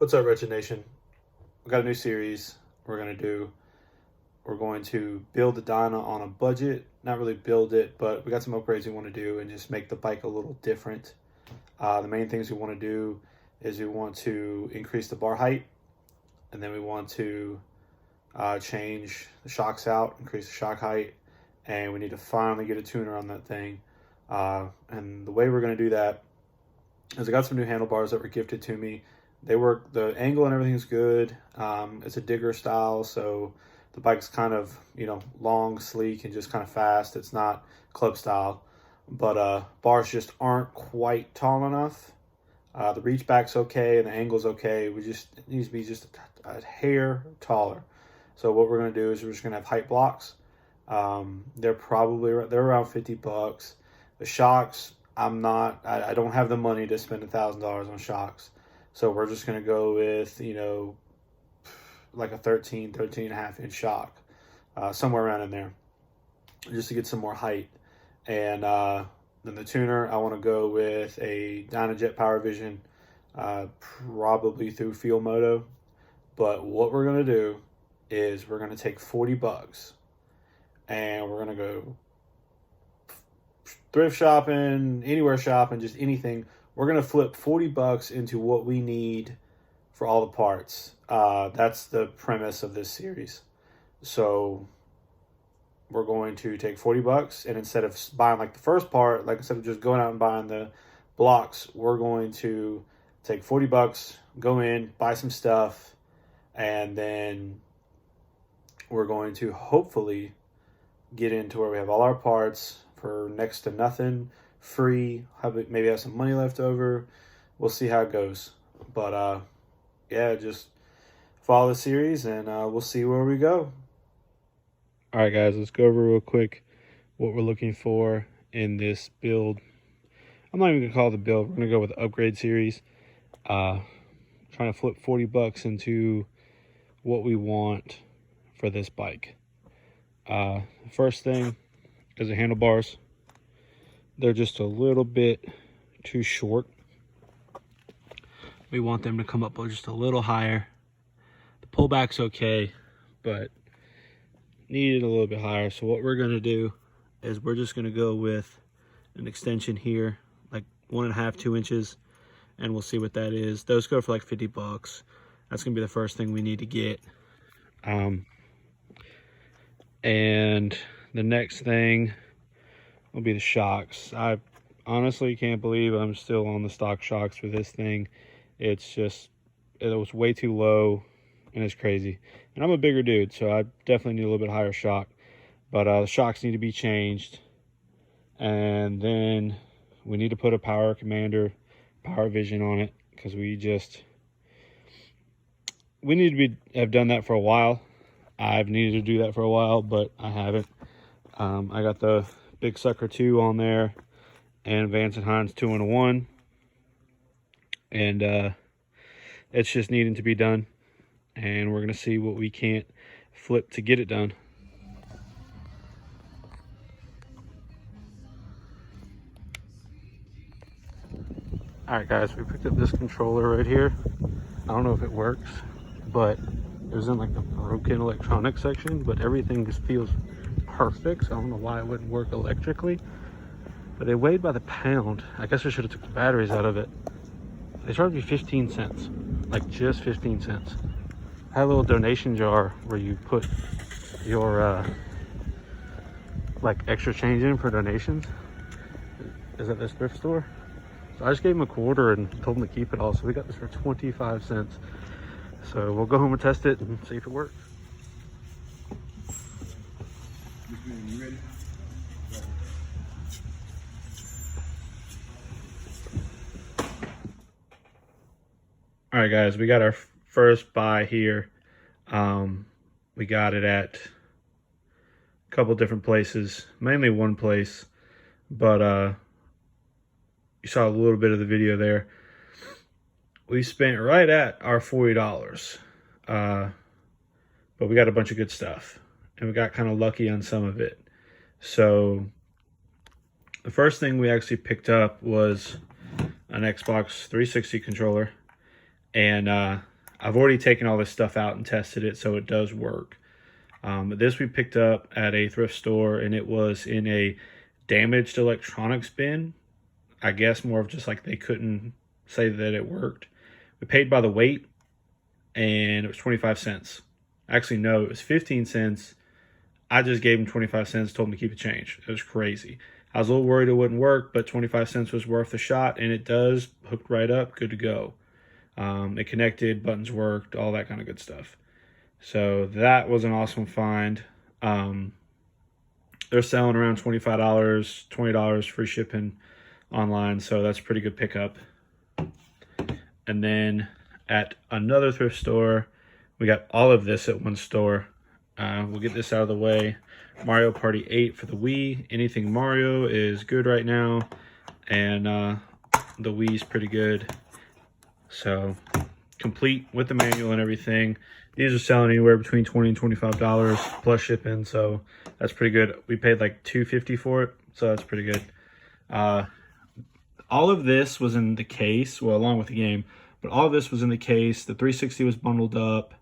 What's up, Wretched Nation? We got a new series we're going to do. We're going to build the dyna on a budget. Not really build it, but we got some upgrades we want to do and just make the bike a little different. The main things we want to do is we want to increase the bar height, and then we want to change the shocks out, increase the shock height, and we need to finally get a tuner on that thing. And the way we're going to do that is I got some new handlebars that were gifted to me. They work, the angle and everything's good. It's a digger style, so the bike's kind of, long, sleek, and just kind of fast. It's not club style, but bars just aren't quite tall enough. The reach back's okay and the angle's okay. It needs to be just a hair taller. So what we're gonna do is we're just gonna have height blocks. They're around $50. The shocks, I don't have the money to spend $1,000 on shocks. So we're just going to go with, like a 13 and a half inch shock, somewhere around in there, just to get some more height. And then the tuner, I want to go with a Dyna Power Vision, probably through Field Moto. But what we're going to do is we're going to take $40 and we're going to go thrift shopping, anywhere shopping, just anything. We're going to flip $40 into what we need for all the parts. That's the premise of this series. So we're going to take $40, and instead of buying like the first part, like instead of just going out and buying the blocks, we're going to take $40, go in, buy some stuff, and then we're going to hopefully get into where we have all our parts for next to nothing, free, maybe have some money left over. We'll see how it goes. But yeah, just follow the series and we'll see where we go. All right, guys, let's go over real quick what we're looking for in this build. I'm not even gonna call it the build. We're gonna go with the upgrade series. Trying to flip $40 into what we want for this bike. First thing is the handlebars. They're just a little bit too short. We want them to come up just a little higher. The pullback's okay, but needed a little bit higher. So what we're gonna do is we're just gonna go with an extension here, like 1.5, 2 inches, and we'll see what that is. Those go for like $50. That's gonna be the first thing we need to get. And the next thing will be the shocks. I honestly can't believe I'm still on the stock shocks for this thing. It was way too low, and it's crazy. And I'm a bigger dude, so I definitely need a little bit higher shock. But the shocks need to be changed. And then we need to put a power vision on it, because we need to have done that for a while. I've needed to do that for a while, but I haven't. I got the Big Sucker 2 on there and Vance & Hines 2-in-1, and it's just needing to be done, and we're gonna see what we can't flip to get it done. All right, guys, we picked up this controller right here. I don't know if it works, but it was in like the broken electronics section, but everything just feels perfect. So I don't know why it wouldn't work electrically, but they weighed by the pound. I guess I should have took the batteries out of it. They charged me 15 cents, like just 15 cents. I had a little donation jar where you put your like extra change in for donations. Is at this thrift store. So I just gave him a quarter and told him to keep it all. So we got this for 25 cents. So we'll go home and test it and see if it works. You ready? All right, guys, we got our first buy here. We got it at a couple different places, mainly one place, but you saw a little bit of the video there. We spent right at our $40, but we got a bunch of good stuff, and we got kind of lucky on some of it. So the first thing we actually picked up was an Xbox 360 controller, and I've already taken all this stuff out and tested it, so it does work. But this we picked up at a thrift store, and it was in a damaged electronics bin. I guess more of just like they couldn't say that it worked. We paid by the weight, and it was 25 cents. Actually, no, it was 15 cents. I just gave him 25 cents, told him to keep the change. It was crazy. I was a little worried it wouldn't work, but 25 cents was worth a shot, and it does. Hooked right up, good to go. It connected, buttons worked, all that kind of good stuff. So that was an awesome find. They're selling around $25, $20 free shipping online, so that's a pretty good pickup. And then at another thrift store, we got all of this at one store. We'll get this out of the way. Mario Party 8 for the Wii. Anything Mario is good right now, and the Wii's pretty good. So complete with the manual and everything. These are selling anywhere between $20 and $25 plus shipping, so that's pretty good. We paid like $2.50 for it, so that's pretty good. All of this was in the case, well, along with the game, but all of this was in the case. The 360 was bundled up,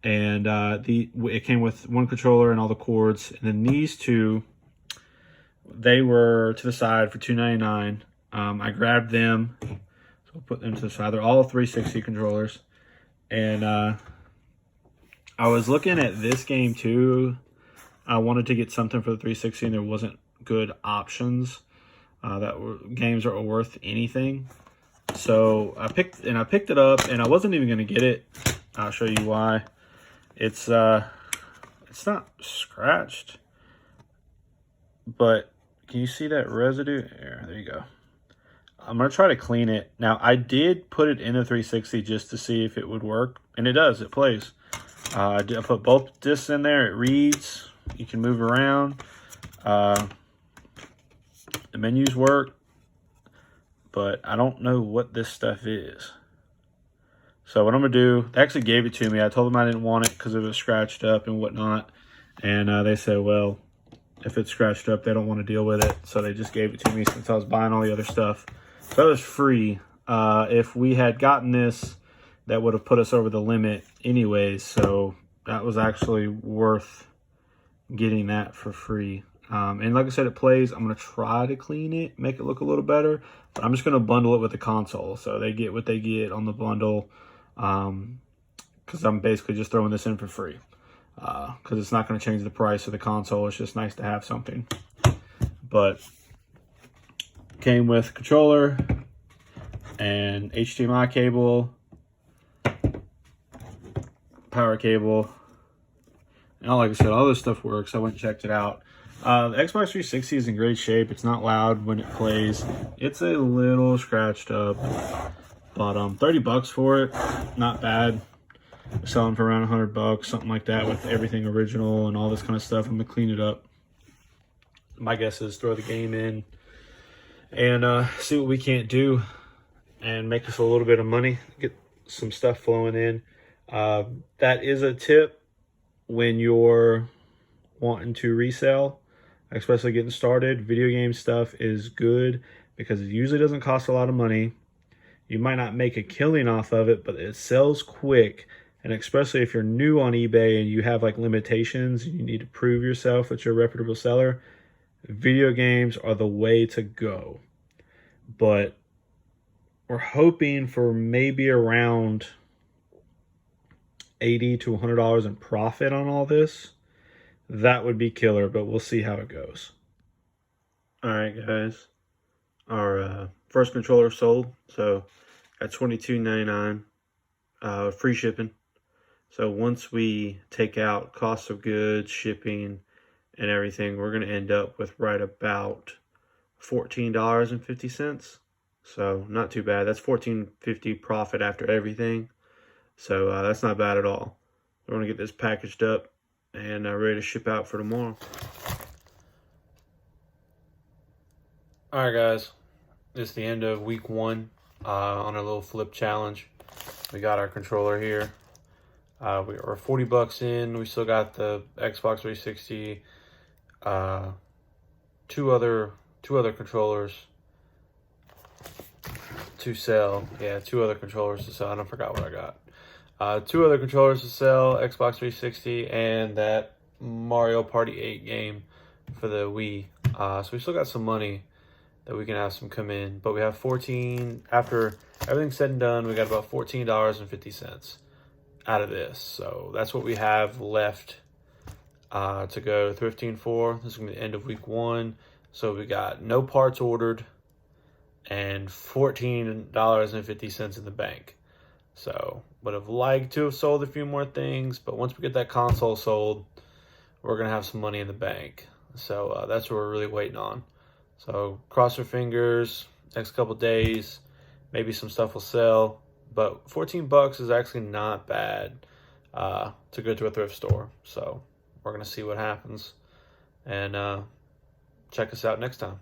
and it came with one controller and all the cords. And then these two, they were to the side for $2.99. I grabbed them, so I'll put them to the side. They're all 360 controllers, and I was looking at this game too. I wanted to get something for the 360, and there wasn't good options games that were worth anything. So I picked it up, and I wasn't even going to get it. I'll show you why. It's not scratched, but can you see that residue? There you go. I'm going to try to clean it. Now, I did put it in a 360 just to see if it would work, and it does. It plays. I put both discs in there. It reads. You can move around. The menus work, but I don't know what this stuff is. So what I'm going to do, they actually gave it to me. I told them I didn't want it because it was scratched up and whatnot. And they said, well, if it's scratched up, they don't want to deal with it. So they just gave it to me since I was buying all the other stuff. So it was free. If we had gotten this, that would have put us over the limit anyways. So that was actually worth getting that for free. And like I said, it plays. I'm going to try to clean it, make it look a little better. But I'm just going to bundle it with the console. So they get what they get on the bundle. Because I'm basically just throwing this in for free. Because it's not going to change the price of the console. It's just nice to have something. But came with controller and HDMI cable, power cable. And like I said, all this stuff works. I went and checked it out. The Xbox 360 is in great shape. It's not loud when it plays. It's a little scratched up, but $30 for it, not bad. Selling for around $100, something like that, with everything original and all this kind of stuff. I'm gonna clean it up. My guess is throw the game in and see what we can't do and make us a little bit of money, get some stuff flowing in. That is a tip when you're wanting to resell, especially getting started. Video game stuff is good because it usually doesn't cost a lot of money. You might not make a killing off of it, but it sells quick. And especially if you're new on eBay and you have like limitations and you need to prove yourself that you're a reputable seller, video games are the way to go. But we're hoping for maybe around $80 to $100 in profit on all this. That would be killer, but we'll see how it goes. All right, guys. Our first controller sold. So at $22.99, free shipping. So once we take out cost of goods, shipping, and everything, we're going to end up with right about $14.50. So not too bad. That's $14.50 profit after everything. So that's not bad at all. We're going to get this packaged up and ready to ship out for tomorrow. All right, guys. This is the end of week 1 on our little flip challenge. We got our controller here. We are $40 in. We still got the Xbox 360, two other controllers to sell. Yeah, 2 other controllers to sell. I forgot what I got. Two other controllers to sell, Xbox 360 and that Mario Party 8 game for the Wii. So we still got some money that we can have some come in, but we have 14, after everything's said and done, we got about $14.50 out of this. So that's what we have left to go thrifting for. This is gonna be the end of week 1. So we got no parts ordered and $14.50 in the bank. So would have liked to have sold a few more things, but once we get that console sold, we're gonna have some money in the bank. So that's what we're really waiting on. So cross our fingers, next couple days, maybe some stuff will sell. But $14 is actually not bad to go to a thrift store. So we're gonna see what happens, and check us out next time.